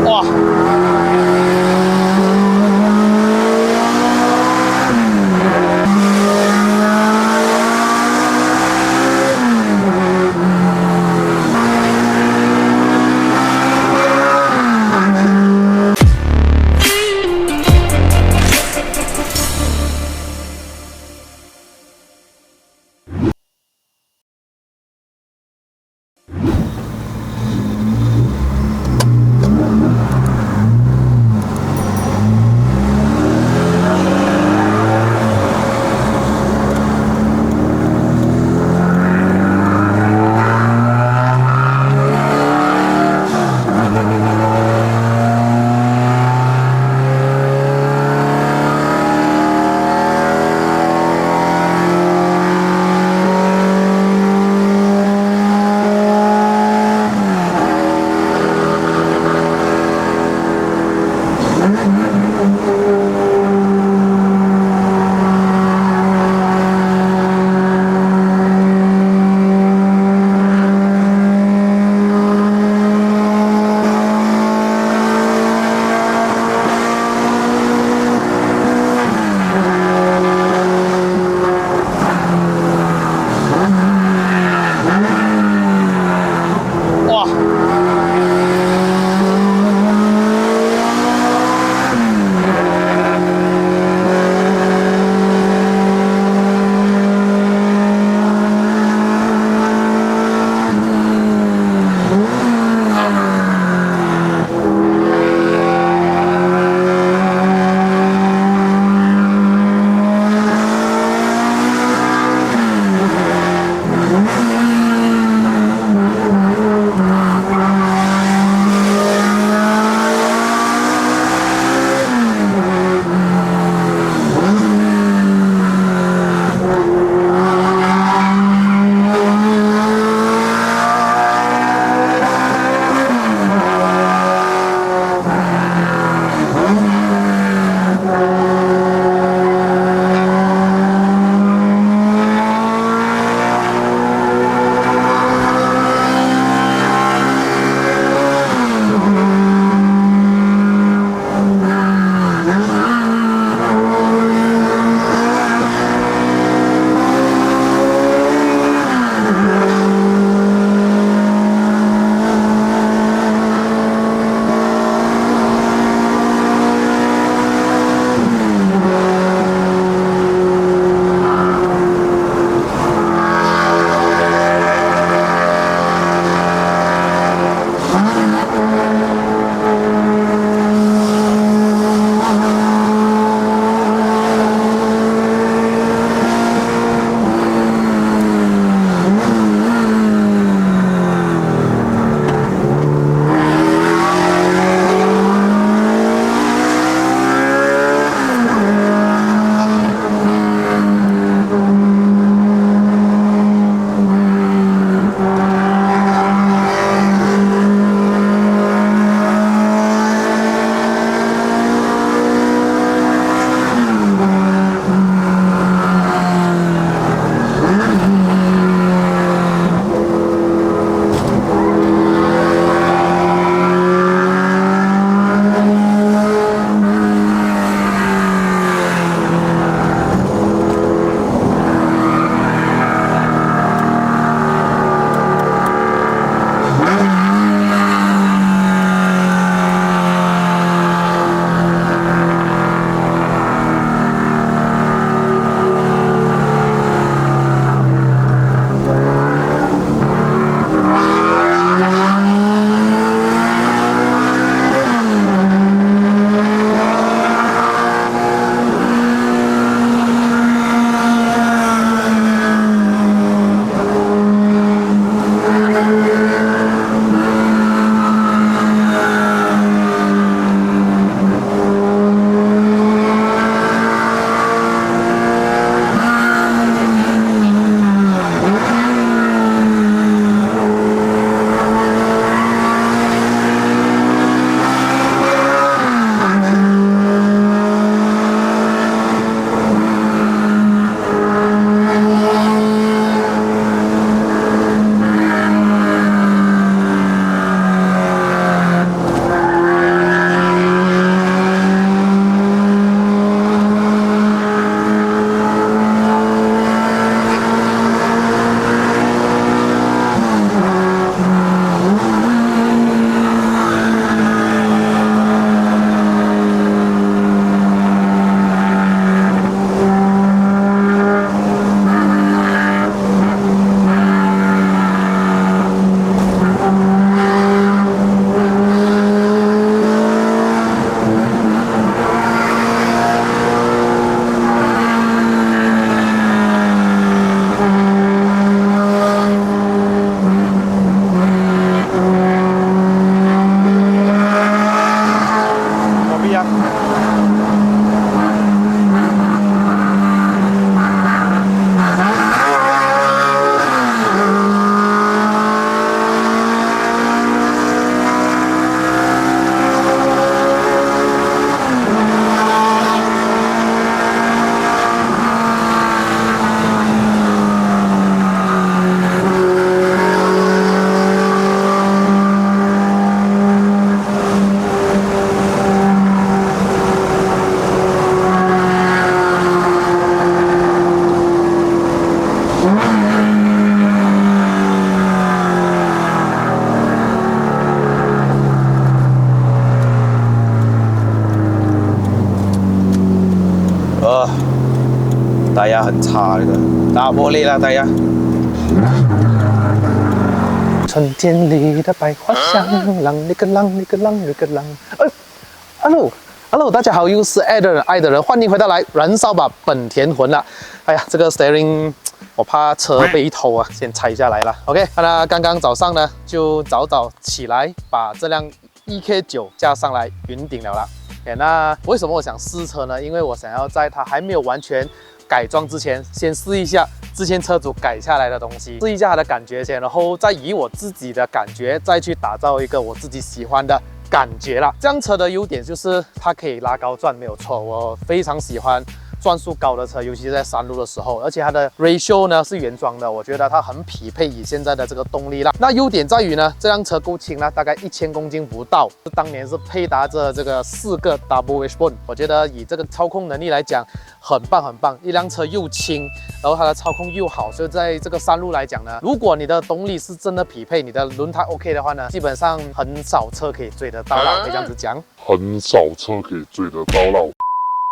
哇！胎压很差，这个打玻璃了胎压。春天里的百花香，浪里个浪里个浪里个浪。Hello， 大家好，又是爱的人，欢迎回到来燃烧吧本田魂了。哎呀，这个 steering 我怕车被偷啊，先拆下来了。OK， 那刚刚早上呢，就早起来把这辆 EK9 架上来云顶了啦。Okay， 那为什么我想试车呢？因为我想要在它还没有完全改装之前，先试一下之前车主改下来的东西，试一下它的感觉先，然后再以我自己的感觉再去打造一个我自己喜欢的感觉啦。这辆车的优点就是它可以拉高转，没有错，我非常喜欢转速高的车，尤其是在山路的时候，而且它的 ratio 呢是原装的，我觉得它很匹配以现在的这个动力啦。那优点在于呢，这辆车够轻啦，大概1000公斤不到，当年是配搭着这个4个 double wishbone， 我觉得以这个操控能力来讲，很棒，一辆车又轻，然后它的操控又好，所以在这个山路来讲呢，如果你的动力是真的匹配，你的轮胎 OK 的话呢，基本上很少车可以追得到啦，可以这样子讲，很少车可以追得到啦。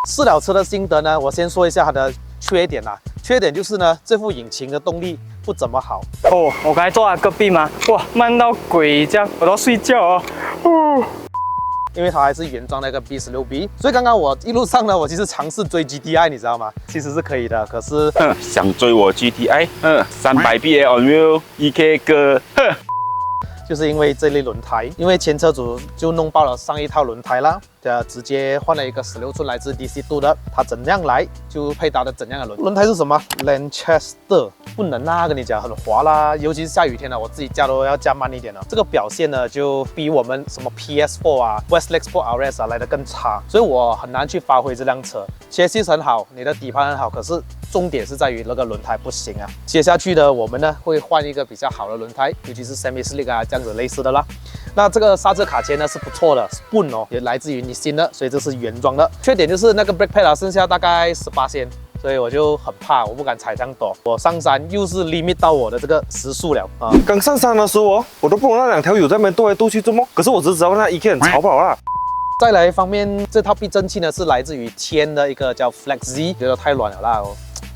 试了车的心得呢，我先说一下它的缺点啦。缺点就是呢，这副引擎的动力不怎么好。哦，我刚才坐在隔壁嘛，哇，慢到鬼这样，我都要睡觉哦。因为它还是原装那个 B16B， 所以刚刚我一路上呢，我其实尝试追 GTI， 你知道吗？其实是可以的，可是想追我 GTI， 300 BA on wheel EK 哥，就是因为这类轮胎，因为前车主就弄爆了上一套轮胎啦，直接换了一个16寸来自 DC2 的，它怎样来就配搭的怎样的轮胎是什么 Lanchester， 不能啦，跟你讲很滑啦，尤其是下雨天了，我自己加都要加慢一点了。这个表现呢，就比我们什么 PS4 啊、Westlake Sport RS 啊来得更差，所以我很难去发挥这辆车。chassis 很好，你的底盘很好，可是重点是在于那个轮胎不行啊。接下去的我们呢会换一个比较好的轮胎，尤其是 Semi Slick 啊这样子类似的啦。那这个刹车卡钳呢是不错的 ，Spoon 哦也来自于Nissin的，所以这是原装的。缺点就是那个 brake pad 啊剩下大概18仙，所以我就很怕，我不敢踩这样多。我上山又是 limit 到我的这个时速了啊。刚上山的时候哦，我都不懂那2条友在那边斗来斗去做么，可是我只知道那EK很吵跑啦。再来一方面，这套避震器呢是来自于天的一个叫 Flex Z， 觉得太软了啦。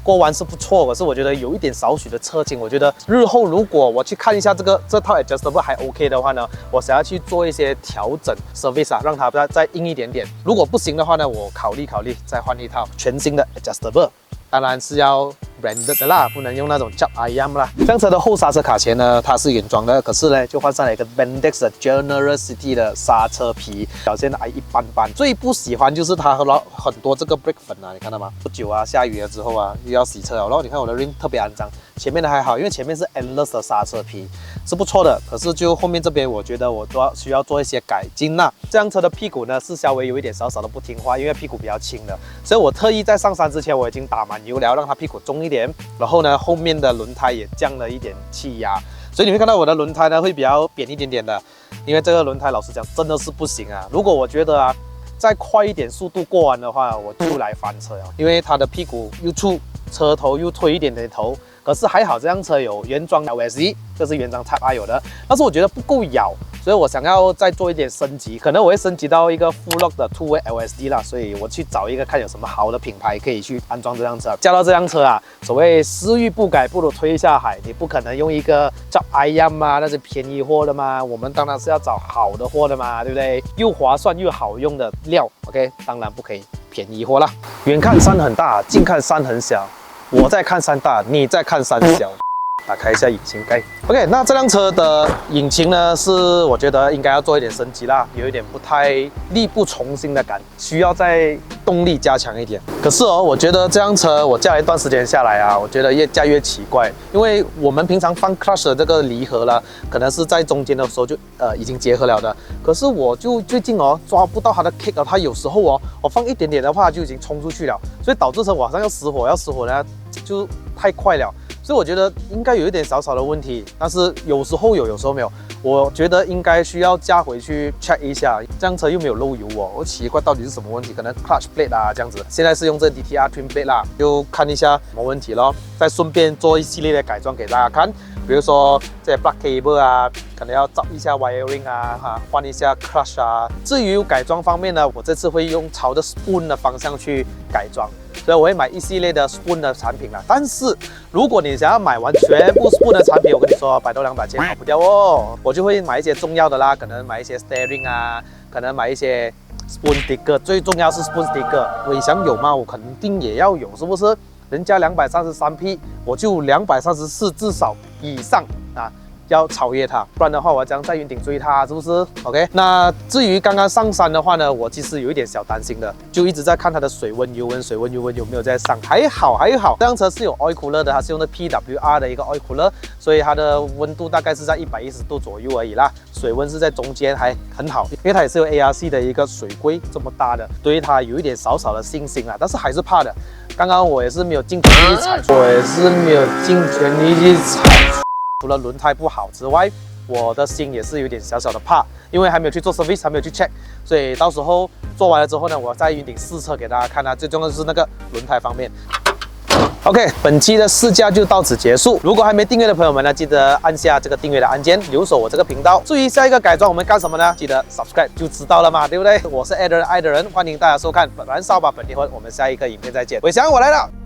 过弯是不错，可是我觉得有一点少许的侧倾。我觉得日后如果我去看一下这套 adjustable 还 OK 的话呢，我想要去做一些调整 service 啊，让它再硬一点点。如果不行的话呢，我考虑再换一套全新的 adjustable。当然是要 branded 的啦，不能用那种叫 IAM 啦。这辆车的后刹车卡钳呢，它是原装的，可是呢就换上了一个 Bendix 的 Generosity 的刹车皮，表现的一般般。最不喜欢就是它喝了很多这个 brake 粉啊，你看到吗？不久啊，下雨了之后啊，又要洗车了。然后你看我的 rim 特别肮脏，前面的还好，因为前面是 Endless 的刹车皮，是不错的。可是就后面这边，我觉得我需要做一些改进啦。这辆车的屁股呢是稍微有一点少的不听话，因为屁股比较轻的，所以我特意在上山之前我已经打满油了，让它屁股重一点。然后呢，后面的轮胎也降了一点气压，所以你会看到我的轮胎呢会比较扁一点点的，因为这个轮胎老实讲真的是不行啊。如果我觉得啊再快一点速度过弯的话，我就来翻车了，因为它的屁股又粗，车头又推一点点头。可是还好这辆车有原装 LSD， 这是原装 Type R 有的，但是我觉得不够咬，所以我想要再做一点升级，可能我会升级到一个 Full Lock 的 Two-Way LSD 啦，所以我去找一个看有什么好的品牌可以去安装这辆车。加到这辆车啊，所谓私欲不改不如推下海，你不可能用一个叫 IAM 啊那些便宜货的嘛，我们当然是要找好的货的嘛，对不对？又划算又好用的料 ，OK， 当然不可以便宜货啦。远看山很大，近看山很小。我在看山大，你在看山小。打开一下引擎盖。OK， 那这辆车的引擎呢，是我觉得应该要做一点升级啦，有一点不太力不从心的感，需要在动力加强一点。可是哦，我觉得这辆车我驾了一段时间下来啊，我觉得越驾越奇怪，因为我们平常放 clutch 的这个离合啦，可能是在中间的时候就已经结合了的。可是我就最近哦抓不到它的 kick 啊，它有时候哦我放一点点的话就已经冲出去了，所以导致成我好像要死火呢，就太快了。所以我觉得应该有一点少的问题，但是有时候有，有时候没有。我觉得应该需要加回去 check 一下，这辆车又没有漏油哦，我奇怪到底是什么问题，可能 clutch plate 啊这样子。现在是用这 DTR trim plate 啦，就看一下什么问题咯，再顺便做一系列的改装给大家看。比如说这些 plug cable 啊，可能要找一下 wiring 啊，换一下 clutch 啊。至于改装方面呢，我这次会用朝着 spoon 的方向去改装。所以我会买一系列的 Spoon 的产品啦。但是如果你想要买完全部 Spoon 的产品，我跟你说100到200千跑不掉哦。我就会买一些重要的啦，可能买一些 Steering 啊，可能买一些 Spoon Sticker， 最重要是 Spoon Sticker。伟翔有吗？我肯定也要有，是不是？人家233P， 我就234至少以上啊。要超越它，不然的话我将在云顶追它，是不是 ？OK。那至于刚刚上山的话呢，我其实有一点小担心的，就一直在看它的水温、油温有没有在上。还好，这辆车是有 oil cooler 的，它是用的 PWR 的一个 oil cooler， 所以它的温度大概是在110度左右而已啦。水温是在中间，还很好，因为它也是有 ARC 的一个水柜这么大的，对它有一点少少的信心啦，但是还是怕的。刚刚我也是没有尽全力去踩，除了轮胎不好之外，我的心也是有点小小的怕，因为还没有去做 service， 还没有去 check， 所以到时候做完了之后呢，我在云顶试车给大家看啊。最重要的是那个轮胎方面。OK， 本期的试驾就到此结束。如果还没订阅的朋友们呢，记得按下这个订阅的按键，留守我这个频道。至于下一个改装我们干什么呢？记得 subscribe 就知道了嘛，对不对？我是爱的人，欢迎大家收看《燃烧吧本地婚》，我们下一个影片再见。伟翔，我来了。